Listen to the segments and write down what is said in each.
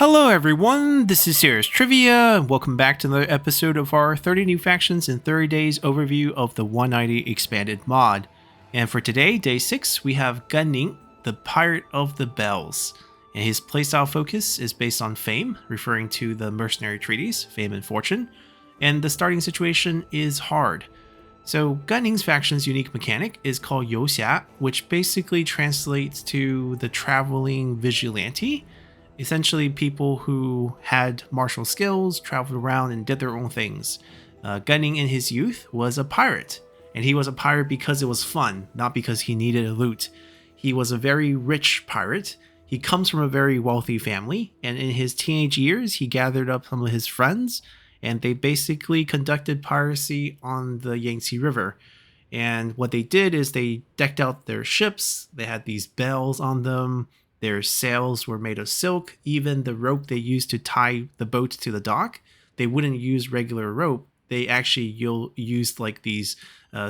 Hello everyone, this is Serious Trivia, and welcome back to another episode of our 30 New Factions in 30 Days overview of the 190 Expanded mod. And for today, day 6, we have Ning, the Pirate of the Bells. And his playstyle focus is based on Fame, referring to the mercenary treaties, Fame and Fortune, and the starting situation is hard. So Ning's faction's unique mechanic is called Youxia, which basically translates to the traveling vigilante. Essentially people who had martial skills, traveled around and did their own things. Ning in his youth was a pirate, and he was a pirate because it was fun, not because he needed a loot. He was a very rich pirate. He comes from a very wealthy family, and in his teenage years he gathered up some of his friends, and they basically conducted piracy on the Yangtze River. And what they did is they decked out their ships, they had these bells on them, their sails were made of silk. Even the rope they used to tie the boat to the dock, they wouldn't use regular rope. They actually used like these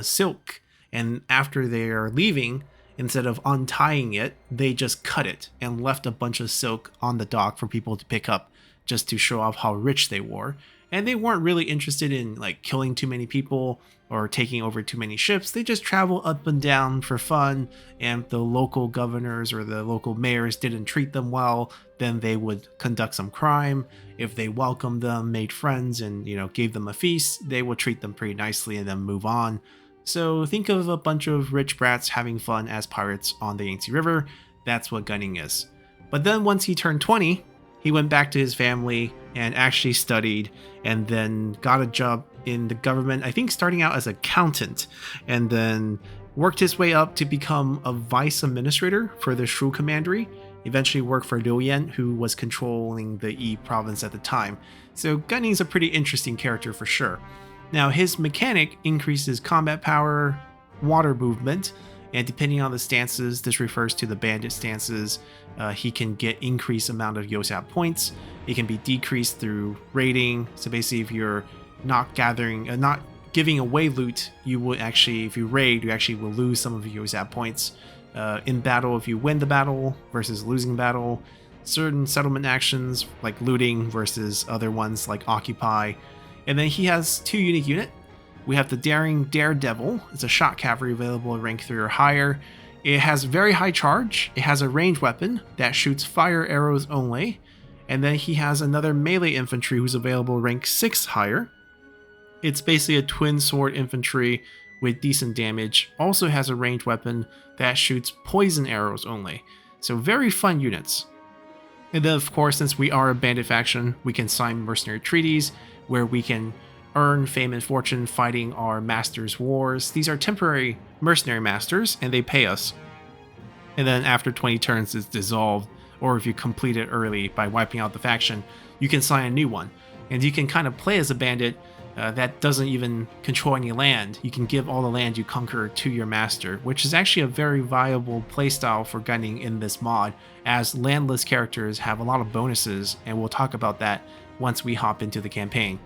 silk. And after they are leaving, instead of untying it, they just cut it and left a bunch of silk on the dock for people to pick up, just to show off how rich they were. And they weren't really interested in like killing too many people or taking over too many ships. They just travel up and down for fun, and the local governors or the local mayors didn't treat them well, then they would conduct some crime. If they welcomed them, made friends, and gave them a feast, they would treat them pretty nicely and then move on. So think of a bunch of rich brats having fun as pirates on the Yangtze River. That's what Ning is. But then once he turned 20, he went back to his family and actually studied, and then got a job in the government, I think starting out as an accountant, and then worked his way up to become a vice administrator for the Shu Commandery, eventually worked for Liu Yan, who was controlling the Yi province at the time. So Ning's a pretty interesting character for sure. Now his mechanic increases combat power, water movement, and depending on the stances, this refers to the bandit stances, he can get increased amount of Youxia points. It can be decreased through raiding. So basically, if you're not giving away loot, you will actually, if you raid, you actually will lose some of your Youxia points. In battle, if you win the battle versus losing battle, certain settlement actions like looting versus other ones like occupy. And then he has two unique units. We have the Daring Daredevil. It's a shot cavalry available at rank 3 or higher. It has very high charge. It has a ranged weapon that shoots fire arrows only. And then he has another melee infantry who's available rank 6 higher. It's basically a twin sword infantry with decent damage. Also has a ranged weapon that shoots poison arrows only. So very fun units. And then of course, since we are a bandit faction, we can sign mercenary treaties where we can earn fame and fortune fighting our masters' wars. These are temporary mercenary masters, and they pay us. And then after 20 turns, it's dissolved, or if you complete it early by wiping out the faction, you can sign a new one. And you can kind of play as a bandit that doesn't even control any land. You can give all the land you conquer to your master, which is actually a very viable playstyle for gunning in this mod, as landless characters have a lot of bonuses, and we'll talk about that once we hop into the campaign.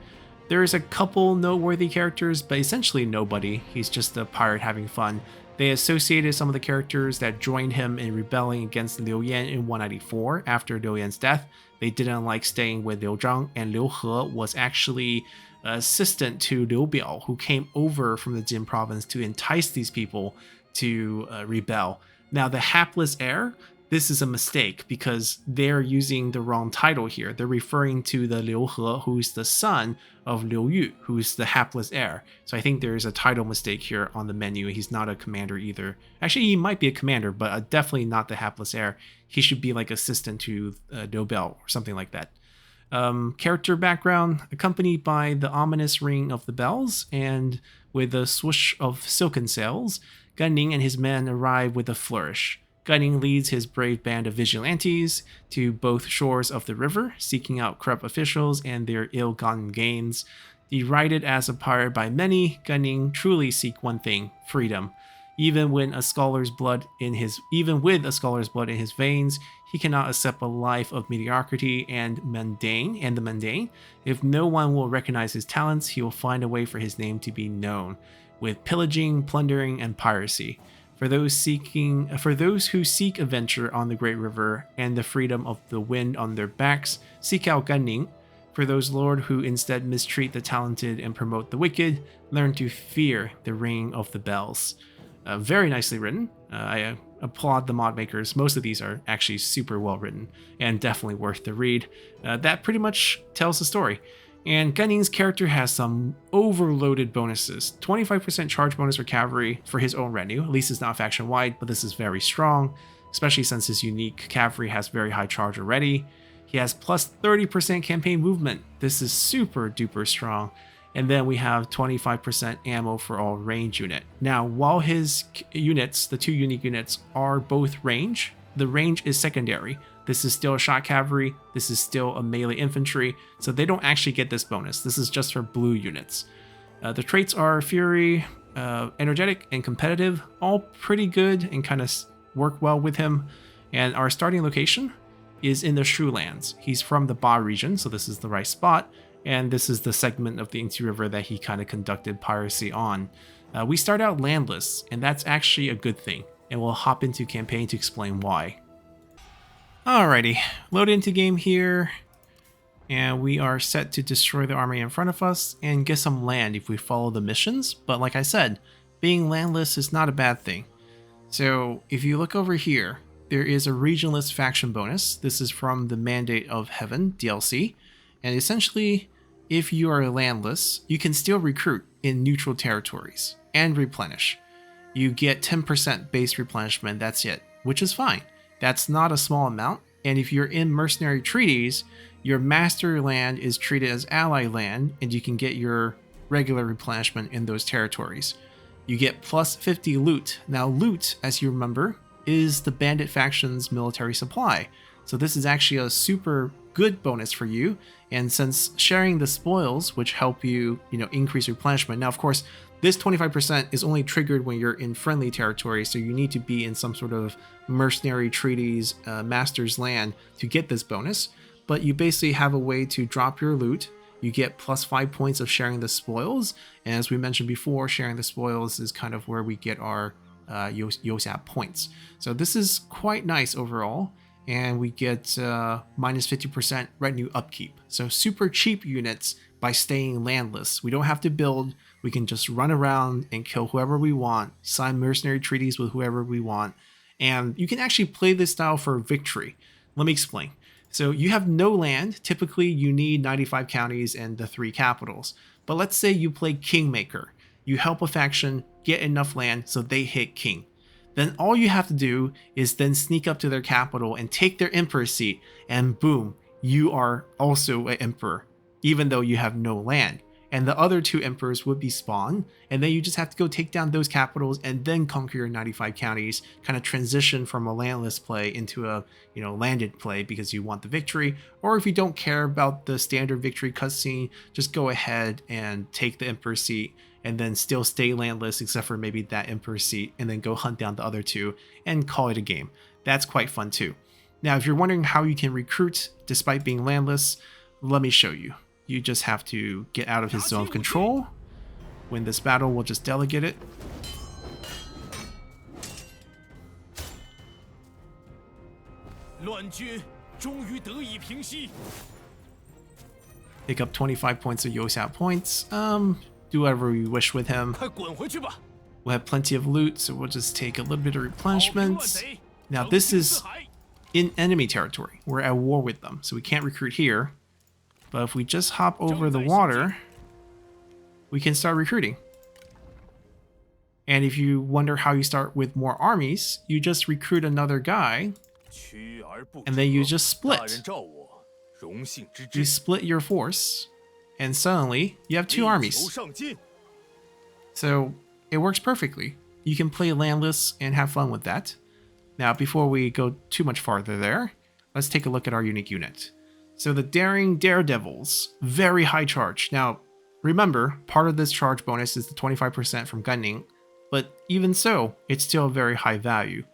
There's a couple noteworthy characters, but essentially nobody. He's just a pirate having fun. They associated some of the characters that joined him in rebelling against Liu Yan in 194 after Liu Yan's death. They didn't like staying with Liu Zhang, and Liu He was actually assistant to Liu Biao, who came over from the Jin province to entice these people to rebel. Now the hapless heir, this is a mistake because they're using the wrong title here. They're referring to the Liu He, who's the son of Liu Yu, who's the hapless heir. So I think there's a title mistake here on the menu. He's not a commander either. Actually, he might be a commander, but definitely not the hapless heir. He should be like assistant to Liu Biao or something like that. Character background, accompanied by the ominous ring of the bells and with a swoosh of silken sails, Ning and his men arrive with a flourish. Ning leads his brave band of vigilantes to both shores of the river, seeking out corrupt officials and their ill-gotten gains. Derided as a pirate by many, Ning truly seek one thing: freedom. Even with a scholar's blood in his veins, he cannot accept a life of mediocrity and the mundane. If no one will recognize his talents, he will find a way for his name to be known, with pillaging, plundering, and piracy. For those who seek adventure on the Great River and the freedom of the wind on their backs, seek out Ning. For those lord who instead mistreat the talented and promote the wicked, learn to fear the ringing of the bells. Very nicely written. I applaud the mod makers. Most of these are actually super well written and definitely worth the read. That pretty much tells the story. And Gunning's character has some overloaded bonuses. 25% charge bonus for cavalry for his own retinue. At least it's not faction wide, but this is very strong, especially since his unique cavalry has very high charge already. He has plus 30% campaign movement. This is super duper strong. And then we have 25% ammo for all range unit. Now, while his units, the two unique units, are both range, the range is secondary. This is still a shot cavalry, this is still a melee infantry, so they don't actually get this bonus. This is just for blue units. The traits are Fury, Energetic, and Competitive, all pretty good and kind of work well with him. And our starting location is in the Shu Lands. He's from the Ba region, so this is the right spot, and this is the segment of the Yangtze River that he kind of conducted piracy on. We start out landless, and that's actually a good thing, and we'll hop into campaign to explain why. Alrighty, load into game here, and we are set to destroy the army in front of us and get some land if we follow the missions, but like I said, being landless is not a bad thing. So if you look over here, there is a regionalist faction bonus. This is from the Mandate of Heaven DLC, and essentially, if you are landless, you can still recruit in neutral territories and replenish. You get 10% base replenishment, that's it, which is fine. That's not a small amount, and if you're in mercenary treaties, your master land is treated as ally land, and you can get your regular replenishment in those territories. You get plus 50 loot. Now loot, as you remember, is the bandit faction's military supply. So this is actually a super good bonus for you, and since sharing the spoils, which help you, increase replenishment. Now, of course, this 25% is only triggered when you're in friendly territory, so you need to be in some sort of mercenary treaties, master's land to get this bonus. But you basically have a way to drop your loot. You get plus 5 points of sharing the spoils, and as we mentioned before, sharing the spoils is kind of where we get our Yosap points. So this is quite nice overall, and we get minus 50% retinue upkeep. So super cheap units by staying landless. We don't have to build, we can just run around and kill whoever we want, sign mercenary treaties with whoever we want, and you can actually play this style for victory. Let me explain. So you have no land, typically you need 95 counties and the 3 capitals, but let's say you play Kingmaker. You help a faction get enough land so they hit king. Then all you have to do is then sneak up to their capital and take their emperor seat, and boom, you are also an emperor, even though you have no land. And the other 2 emperors would be spawned, and then you just have to go take down those capitals and then conquer your 95 counties, kind of transition from a landless play into a landed play because you want the victory. Or if you don't care about the standard victory cutscene, just go ahead and take the emperor seat and then still stay landless except for maybe that emperor seat, and then go hunt down the other 2 and call it a game. That's quite fun too. Now, if you're wondering how you can recruit despite being landless, let me show you. You just have to get out of his zone of control. Win this battle, we'll just delegate it. Pick up 25 points of Yosap points. Do whatever you wish with him. We'll have plenty of loot, so we'll just take a little bit of replenishment. Now this is in enemy territory. We're at war with them, so we can't recruit here. But if we just hop over the water, we can start recruiting. And if you wonder how you start with more armies, you just recruit another guy, and then you just split. You split your force, and suddenly you have 2 armies. So it works perfectly. You can play landless and have fun with that. Now, before we go too much farther there, let's take a look at our unique unit. So the Daring Daredevils, very high charge. Now, remember, part of this charge bonus is the 25% from Gunning, but even so, it's still a very high value.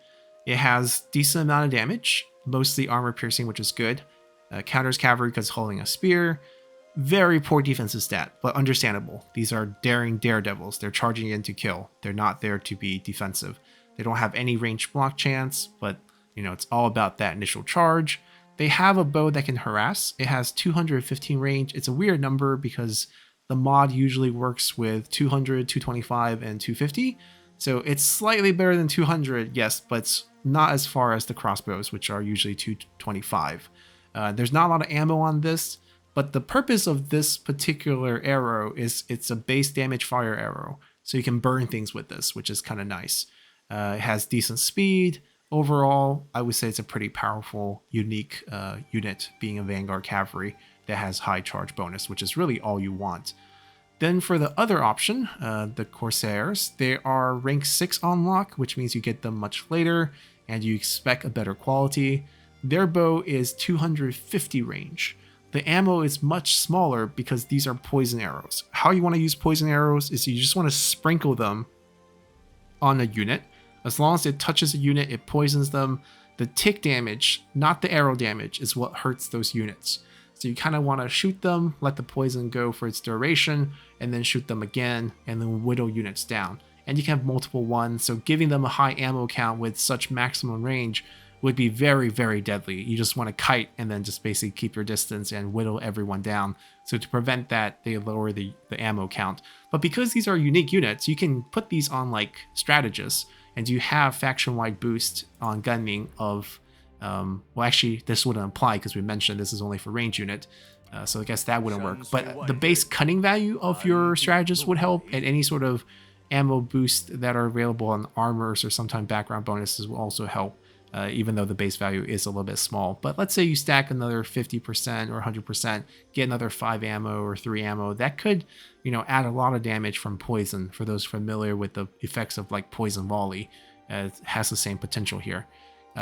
It has decent amount of damage, mostly armor piercing, which is good. Counters cavalry because holding a spear. Very poor defensive stat, but understandable. These are Daring Daredevils. They're charging in to kill. They're not there to be defensive. They don't have any range block chance, but it's all about that initial charge. They have a bow that can harass. It has 215 range. It's a weird number because the mod usually works with 200, 225, and 250. So it's slightly better than 200, yes, but it's not as far as the crossbows, which are usually 225. There's not a lot of ammo on this, but the purpose of this particular arrow is it's a base damage fire arrow. So you can burn things with this, which is kind of nice. It has decent speed. Overall, I would say it's a pretty powerful, unique unit, being a Vanguard Cavalry that has high charge bonus, which is really all you want. Then for the other option, the Corsairs, they are rank 6 unlock, which means you get them much later and you expect a better quality. Their bow is 250 range. The ammo is much smaller because these are poison arrows. How you want to use poison arrows is you just want to sprinkle them on a unit. As long as it touches a unit, it poisons them. The tick damage, not the arrow damage, is what hurts those units. So you kind of want to shoot them, let the poison go for its duration, and then shoot them again, and then whittle units down. And you can have multiple ones, so giving them a high ammo count with such maximum range would be very, very deadly. You just want to kite and then just basically keep your distance and whittle everyone down. So to prevent that, they lower the ammo count. But because these are unique units, you can put these on like strategists, and you have faction-wide boost on Gunning of well, actually, this wouldn't apply because we mentioned this is only for range unit, so I guess that wouldn't work. But the base cunning value of your strategist would help, and any sort of ammo boost that are available on armors or sometimes background bonuses will also help, even though the base value is a little bit small. But let's say you stack another 50% or 100%, get another 5 ammo or 3 ammo. That could, add a lot of damage from poison. For those familiar with the effects of like poison volley, it has the same potential here.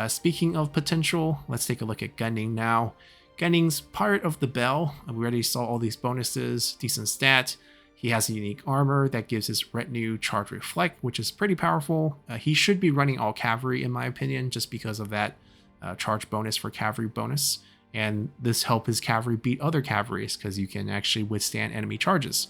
Speaking of potential, let's take a look at Gunning now. Gunning's Pirate of the Bell. We already saw all these bonuses, decent stat. He has a unique armor that gives his retinue charge reflect, which is pretty powerful. He should be running all cavalry in my opinion, just because of that charge bonus for cavalry bonus. And this helps his cavalry beat other cavalries because you can actually withstand enemy charges.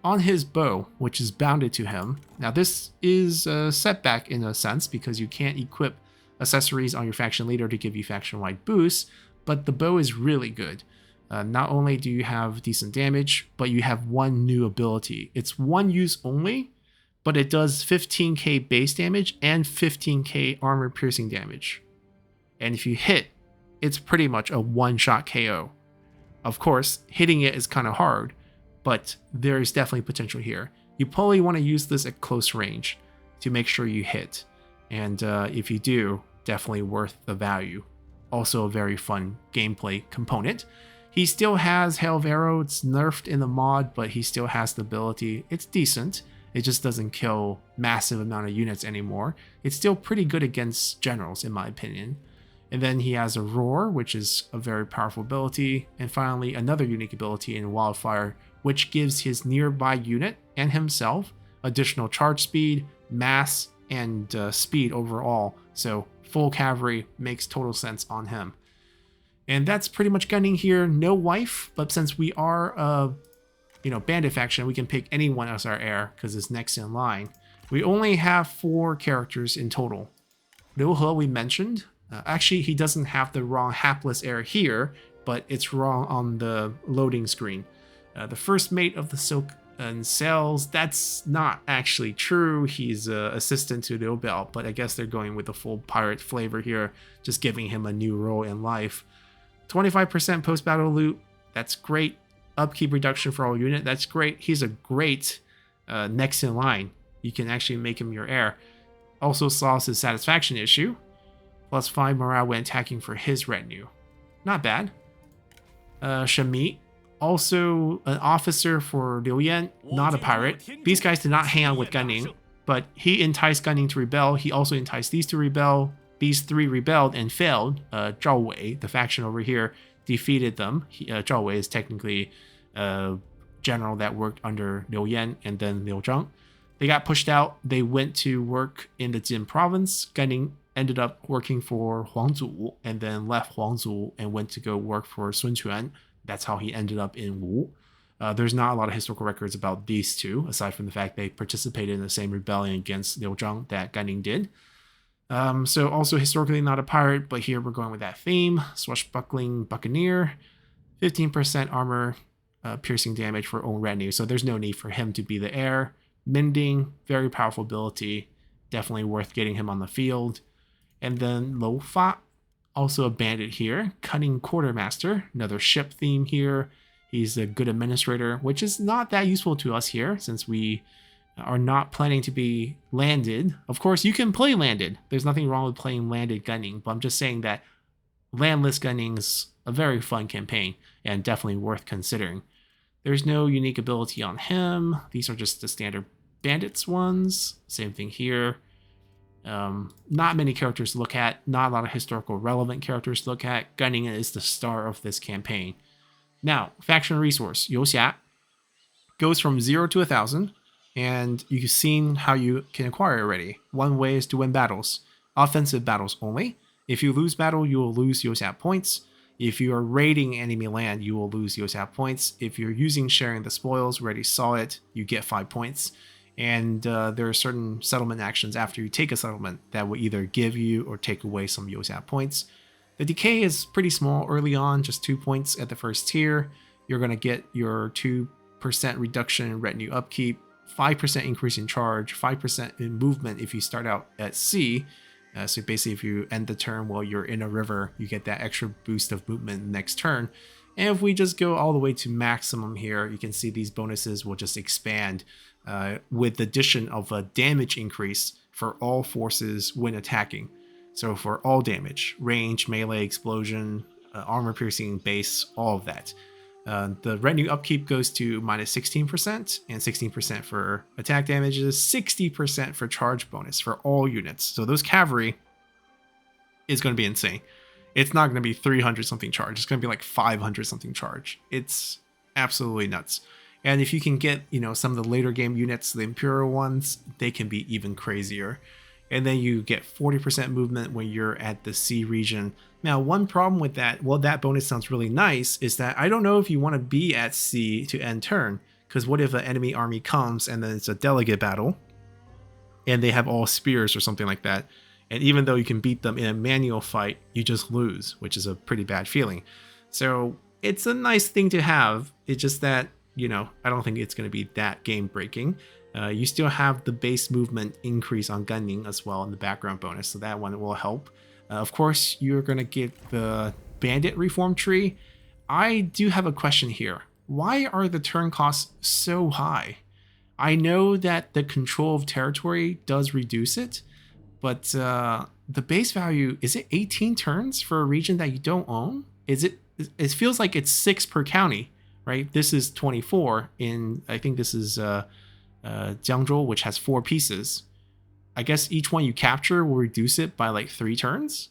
On his bow, which is bounded to him. Now this is a setback in a sense because you can't equip accessories on your faction leader to give you faction-wide boosts, but the bow is really good. Not only do you have decent damage, but you have one new ability. It's one use only, but it does 15k base damage and 15k armor piercing damage. And if you hit, it's pretty much a one-shot KO. Of course, hitting it is kind of hard, but there is definitely potential here. You probably want to use this at close range to make sure you hit. And if you do, definitely worth the value. Also a very fun gameplay component. He still has Hail of Arrow. It's nerfed in the mod, but he still has the ability. It's decent. It just doesn't kill massive amount of units anymore. It's still pretty good against generals, in my opinion. And then he has a Roar, which is a very powerful ability. And finally, another unique ability in Wildfire, which gives his nearby unit and himself additional charge speed, mass, and speed overall. So full cavalry makes total sense on him. And that's pretty much Gunning here. No wife, but since we are a bandit faction, we can pick anyone as our heir because it's next in line. We only have 4 characters in total. Liu He we mentioned. Actually, he doesn't have the wrong hapless heir here, but it's wrong on the loading screen. The first mate of the Silk and Sails, that's not actually true. He's an assistant to Liu Biao, but I guess they're going with the full pirate flavor here, just giving him a new role in life. 25% post-battle loot, that's great. Upkeep reduction for all unit, that's great. He's a great next in line. You can actually make him your heir. Also solves his satisfaction issue. Plus 5 morale when attacking for his retinue. Not bad. Shamit, also an officer for Liu Yan, not a pirate. These guys did not hang out with Gunning, but he enticed Gunning to rebel. He also enticed these to rebel. These 3 rebelled and failed. Zhao Wei, the faction over here, defeated them. Zhao Wei is technically a general that worked under Liu Yan and then Liu Zhang. They got pushed out. They went to work in the Jin province. Gunning ended up working for Huangzu and then left Huangzu and went to go work for Sun Quan. That's how he ended up in Wu. There's not a lot of historical records about these two, aside from the fact they participated in the same rebellion against Liu Zhang that Gunning did. So also historically not a pirate, but here we're going with that theme. Swashbuckling Buccaneer, 15% armor piercing damage for own retinue. So there's no need for him to be the heir. Mending, very powerful ability. Definitely worth getting him on the field. And then Lo Fa, also a bandit here. Cunning Quartermaster, another ship theme here. He's a good administrator, which is not that useful to us here since we are not planning to be landed. Of course, you can play landed. There's nothing wrong with playing landed gunning, but I'm just saying that landless gunning's a very fun campaign and definitely worth considering. There's no unique ability on him. These are just the standard bandits ones. Same thing here. Not many characters to look at. Not a lot of historical relevant characters to look at. Gunning is the star of this campaign. Now, faction resource, Youxia, goes from 0 to 1,000. And you've seen how you can acquire already. One way is to win battles. Offensive battles only. If you lose battle, you will lose Yosap points. If you are raiding enemy land, you will lose Yosap points. If you're using sharing the spoils, we already saw it, you get 5 points. And there are certain settlement actions after you take a settlement that will either give you or take away some Yosap points. The decay is pretty small early on, just 2 points at the first tier. You're going to get your 2% reduction in retinue upkeep, 5% increase in charge, 5% in movement if you start out at sea. So basically, if you end the turn while you're in a river, you get that extra boost of movement next turn. And if we just go all the way to maximum here, you can see these bonuses will just expand with the addition of a damage increase for all forces when attacking. So for all damage, range, melee, explosion, armor piercing, base, all of that. The retinue upkeep goes to minus 16% and 16% for attack damages, 60% for charge bonus for all units. So those cavalry is going to be insane. It's not going to be 300 something charge. It's going to be like 500 something charge. It's absolutely nuts. And if you can get, some of the later game units, the Imperial ones, they can be even crazier. And then you get 40% movement when you're at the sea region. Now, one problem with that, well, that bonus sounds really nice, is that I don't know if you want to be at sea to end turn. Because what if an enemy army comes and then it's a delegate battle and they have all spears or something like that? And even though you can beat them in a manual fight, you just lose, which is a pretty bad feeling. So it's a nice thing to have. It's just that, I don't think it's going to be that game breaking. You still have the base movement increase on gunning as well in the background bonus, so that one will help. Of course, you're going to get the bandit reform tree. I do have a question here. Why are the turn costs so high? I know that the control of territory does reduce it, but the base value, is it 18 turns for a region that you don't own? It feels like it's 6 per county, right? This is 24 in, I think this is Jiangzhou, which has 4 pieces. I guess each one you capture will reduce it by like 3 turns.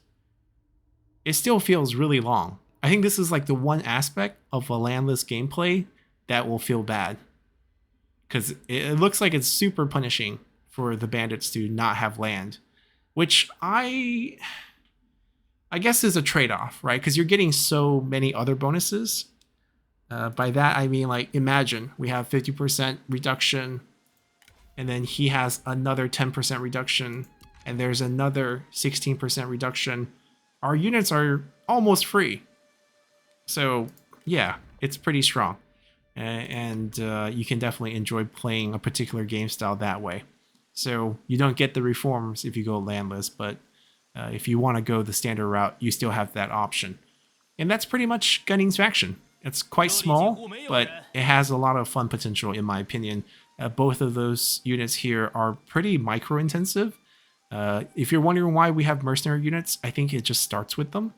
It still feels really long. I think this is like the one aspect of a landless gameplay that will feel bad. Because it looks like it's super punishing for the bandits to not have land. Which I guess is a trade-off, right? Because you're getting so many other bonuses. By that, I mean, like, imagine we have 50% reduction, and then he has another 10% reduction, and there's another 16% reduction. Our units are almost free. So, yeah, it's pretty strong. And you can definitely enjoy playing a particular game style that way. So, you don't get the reforms if you go landless, but if you want to go the standard route, you still have that option. And that's pretty much Gunning's faction. It's quite small, but it has a lot of fun potential, in my opinion. Both of those units here are pretty micro-intensive. If you're wondering why we have mercenary units, I think it just starts with them.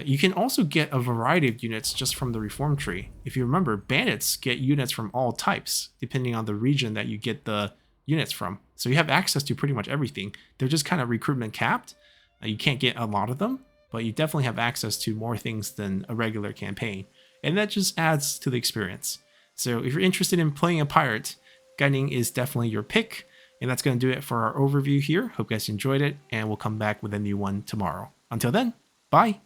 You can also get a variety of units just from the reform tree. If you remember, bandits get units from all types, depending on the region that you get the units from. So you have access to pretty much everything. They're just kind of recruitment capped. You can't get a lot of them, but you definitely have access to more things than a regular campaign. And that just adds to the experience. So if you're interested in playing a pirate, Gunning is definitely your pick. And that's going to do it for our overview here. Hope you guys enjoyed it, and we'll come back with a new one tomorrow. Until then, bye!